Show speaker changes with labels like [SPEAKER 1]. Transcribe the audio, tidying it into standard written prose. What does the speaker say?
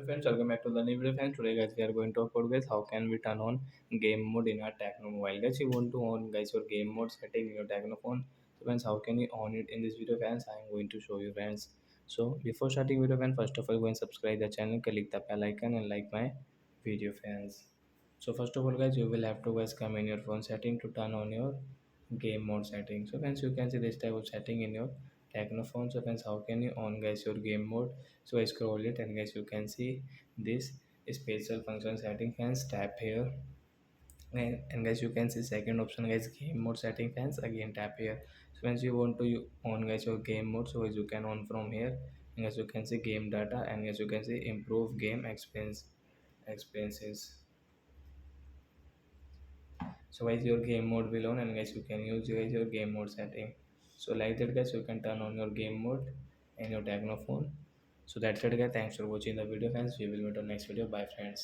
[SPEAKER 1] Friends, welcome back to the new video. Friends, today guys we are going to talk about guys how can we turn on game mode in our Tecno mobile. Guys, you want to on guys your game mode setting in your Tecno phone. So friends, how can you on it in this video? Friends, I am going to show you friends. So before starting video, friends, first of all go and subscribe the channel, click the bell icon and like my video friends. So first of all guys, you will have to guys come in your phone setting to turn on your game mode setting. So friends, you can see this type of setting in your Tecno phone. So friends, how can you on guys your game mode? So I scroll it and guys you can see this special function setting. Fans tap here and guys you can see second option guys game mode setting. Fans again tap here. So once you want to on guys your game mode, so guys you can on from here and guys you can see game data and guys you can see improve game expenses. So guys your game mode will on and guys you can use guys your game mode setting. So like that guys you can turn on your game mode in your Tecno phone. So that's it guys, thanks for watching the video friends, we will meet on next video, bye friends.